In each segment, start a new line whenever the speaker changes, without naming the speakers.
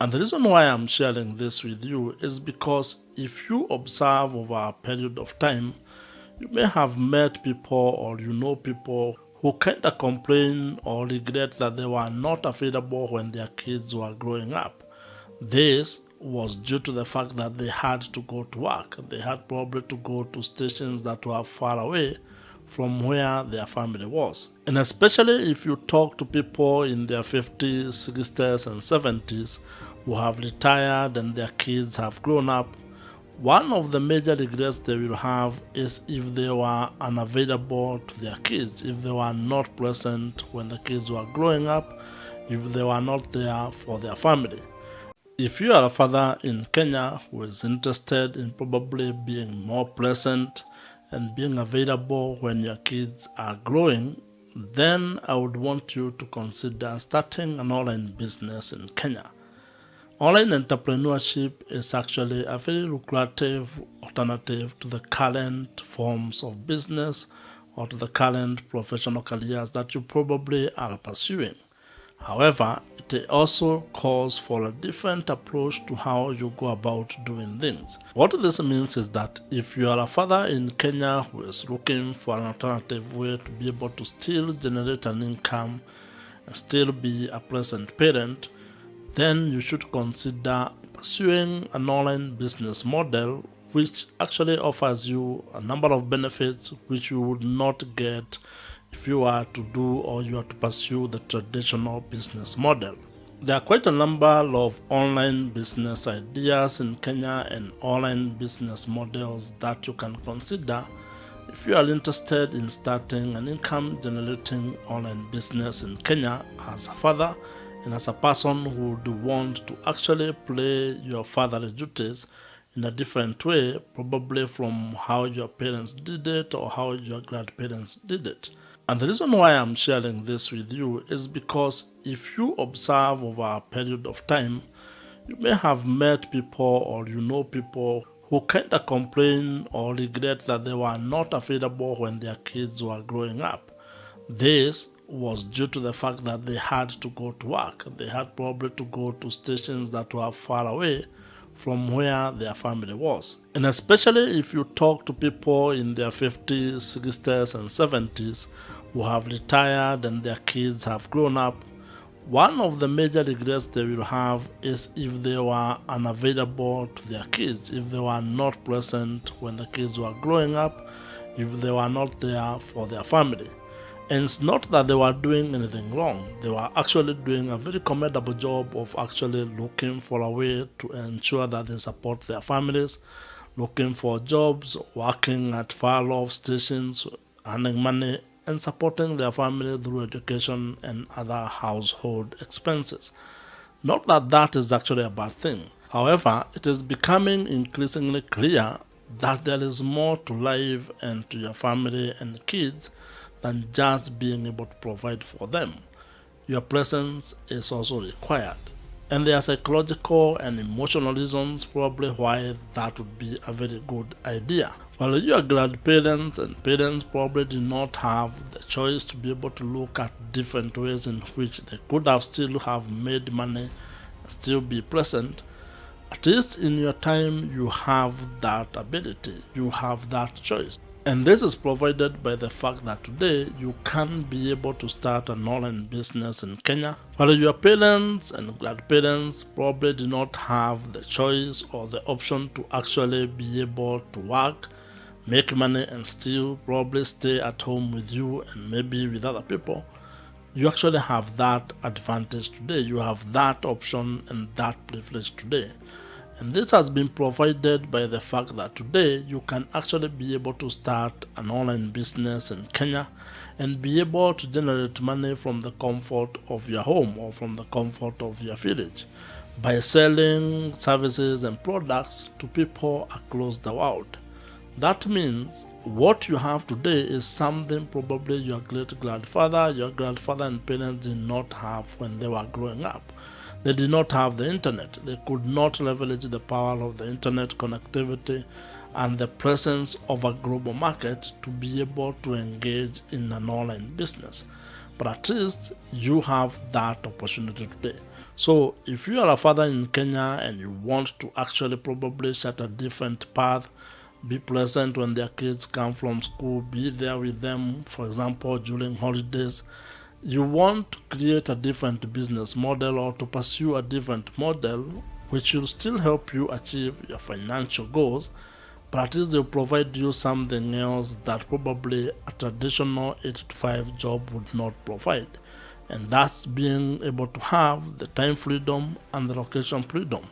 And the reason why I'm sharing this with you is because if you observe over a period of time, you may have met people or you know people who kind of complain or regret that they were not available when their kids were growing up. This was due to the fact that they had to go to work. They had probably to go to stations that were far away from where their family was. And especially if you talk to people in their 50s, 60s, and 70s who have retired and their kids have grown up, one of the major regrets they will have is if they were unavailable to their kids, if they were not present when the kids were growing up, if they were not there for their family. If you are a father in Kenya who is interested in probably being more present and being available when your kids are growing, then I would want you to consider starting an online business in Kenya. Online entrepreneurship is actually a very lucrative alternative to the current forms of business or to the current professional careers that you probably are pursuing. However, it also calls for a different approach to how you go about doing things. What this means is that if you are a father in Kenya who is looking for an alternative way to be able to still generate an income and still be a present parent, then you should consider pursuing an online business model which actually offers you a number of benefits which you would not get if you are to do or you are to pursue the traditional business model. There are quite a number of online business ideas in Kenya and online business models that you can consider if you are interested in starting an income generating online business in Kenya as a father and as a person who would want to actually play your fatherly duties in a different way, probably from how your parents did it or how your grandparents did it. And the reason why I'm sharing this with you is because if you observe over a period of time, you may have met people or you know people who kind of complain or regret that they were not available when their kids were growing up. This was due to the fact that they had to go to work. They had probably to go to stations that were far away from where their family was. And especially if you talk to people in their 50s, 60s, and 70s who have retired and their kids have grown up, one of the major regrets they will have is if they were unavailable to their kids, if they were not present when the kids were growing up, if they were not there for their family. And it's not that they were doing anything wrong. They were actually doing a very commendable job of actually looking for a way to ensure that they support their families, looking for jobs, working at far-off stations, earning money, and supporting their family through education and other household expenses. Not that that is actually a bad thing. However, it is becoming increasingly clear that there is more to life and to your family and kids than just being able to provide for them. Your presence is also required. And there are psychological and emotional reasons probably why that would be a very good idea. While your grandparents and parents probably did not have the choice to be able to look at different ways in which they could have still have made money and still be present, at least in your time you have that ability, you have that choice. And this is provided by the fact that today you can be able to start an online business in Kenya, while your parents and grandparents probably did not have the choice or the option to actually be able to work, make money, and still probably stay at home with you and maybe with other people. You actually have that advantage today. You have that option and that privilege today. And this has been provided by the fact that today you can actually be able to start an online business in Kenya and be able to generate money from the comfort of your home or from the comfort of your village by selling services and products to people across the world. That means what you have today is something probably your great-grandfather, your grandfather and parents did not have when they were growing up. They did not have the internet. They could not leverage the power of the internet connectivity and the presence of a global market to be able to engage in an online business. But at least you have that opportunity today. So if you are a father in Kenya and you want to actually probably set a different path, be present when their kids come from school, be there with them, for example, during holidays, you want to create a different business model or to pursue a different model which will still help you achieve your financial goals, but at least they'll provide you something else that probably a traditional 8 to 5 job would not provide. And that's being able to have the time freedom and the location freedom.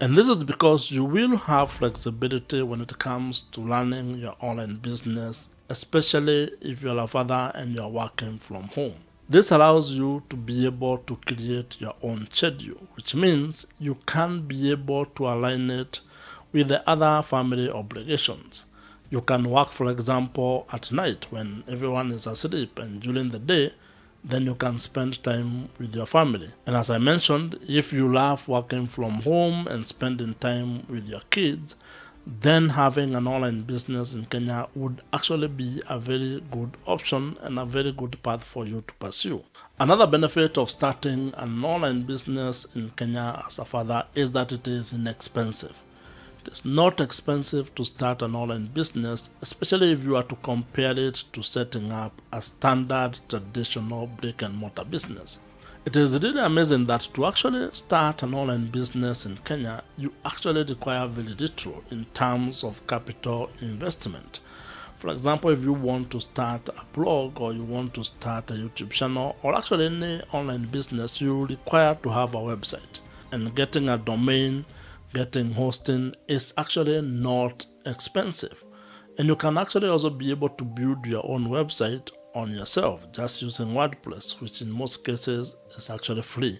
And this is because you will have flexibility when it comes to running your online business, especially if you're a father and you're working from home. This allows you to be able to create your own schedule, which means you can be able to align it with the other family obligations. You can work, for example, at night when everyone is asleep, and during the day, then you can spend time with your family. And as I mentioned, if you love working from home and spending time with your kids, then having an online business in Kenya would actually be a very good option and a very good path for you to pursue. Another benefit of starting an online business in Kenya as a father is that it is inexpensive. It is not expensive to start an online business, especially if you are to compare it to setting up a standard traditional brick and mortar business. It is really amazing that to actually start an online business in Kenya, you actually require very little in terms of capital investment. For example, if you want to start a blog or you want to start a YouTube channel or actually any online business, you require to have a website. And getting a domain, getting hosting is actually not expensive. And you can actually also be able to build your own website on yourself just using WordPress, which in most cases is actually free.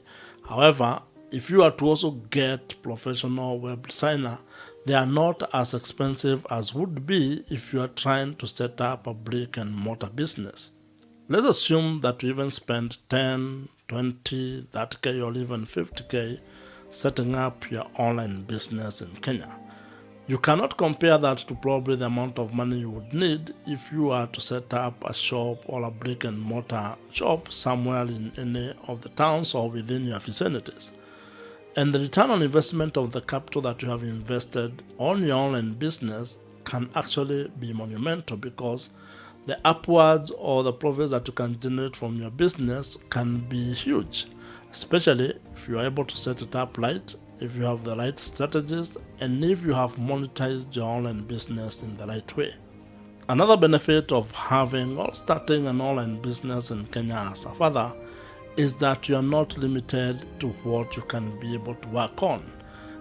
However, if you are to also get professional web designer, they are not as expensive as would be if you are trying to set up a brick and mortar business. Let's assume that you even spend 10, 20, 30k or even 50k setting up your online business in Kenya. You cannot compare that to probably the amount of money you would need if you are to set up a shop or a brick and mortar shop somewhere in any of the towns or within your vicinities. And the return on investment of the capital that you have invested on your online business can actually be monumental, because the upwards or the profits that you can generate from your business can be huge, especially if you are able to set it up right, if you have the right strategies, and if you have monetized your online business in the right way. Another benefit of having or starting an online business in Kenya as a father is that you are not limited to what you can be able to work on.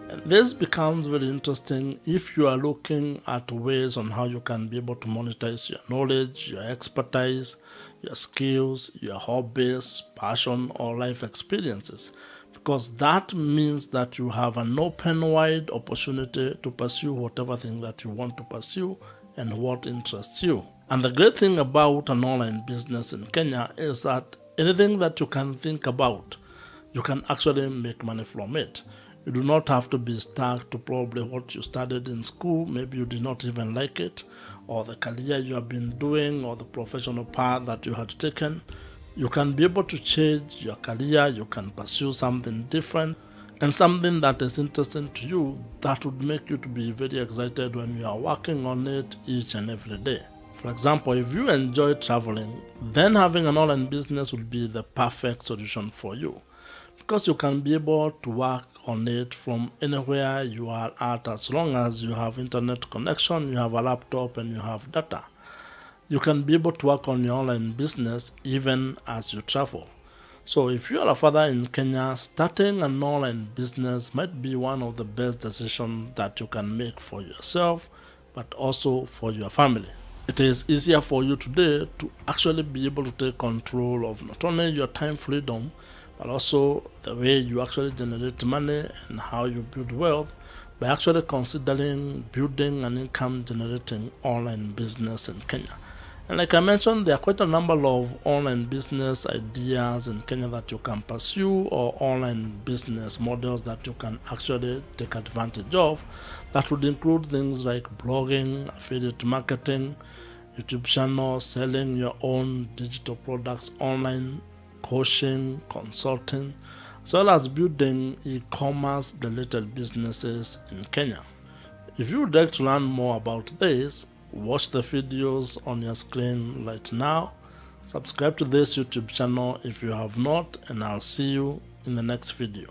And this becomes very interesting if you are looking at ways on how you can be able to monetize your knowledge, your expertise, your skills, your hobbies, passion, or life experiences, because that means that you have an open wide opportunity to pursue whatever thing that you want to pursue and what interests you. And the great thing about an online business in Kenya is that anything that you can think about, you can actually make money from it. You do not have to be stuck to probably what you studied in school. Maybe you did not even like it, or the career you have been doing, or the professional path that you had taken. You can be able to change your career, you can pursue something different, and something that is interesting to you that would make you to be very excited when you are working on it each and every day. For example, if you enjoy traveling, then having an online business would be the perfect solution for you, because you can be able to work on it from anywhere you are at, as long as you have internet connection, you have a laptop, and you have data. You can be able to work on your online business even as you travel. So if you are a father in Kenya, starting an online business might be one of the best decisions that you can make for yourself, but also for your family. It is easier for you today to actually be able to take control of not only your time freedom, but also the way you actually generate money and how you build wealth by actually considering building an income generating online business in Kenya. And like I mentioned, there are quite a number of online business ideas in Kenya that you can pursue, or online business models that you can actually take advantage of. That would include things like blogging, affiliate marketing, YouTube channel, selling your own digital products online, coaching, consulting, as well as building e-commerce related businesses in Kenya. If you would like to learn more about this, watch the videos on your screen right now. Subscribe to this YouTube channel if you have not, and I'll see you in the next video.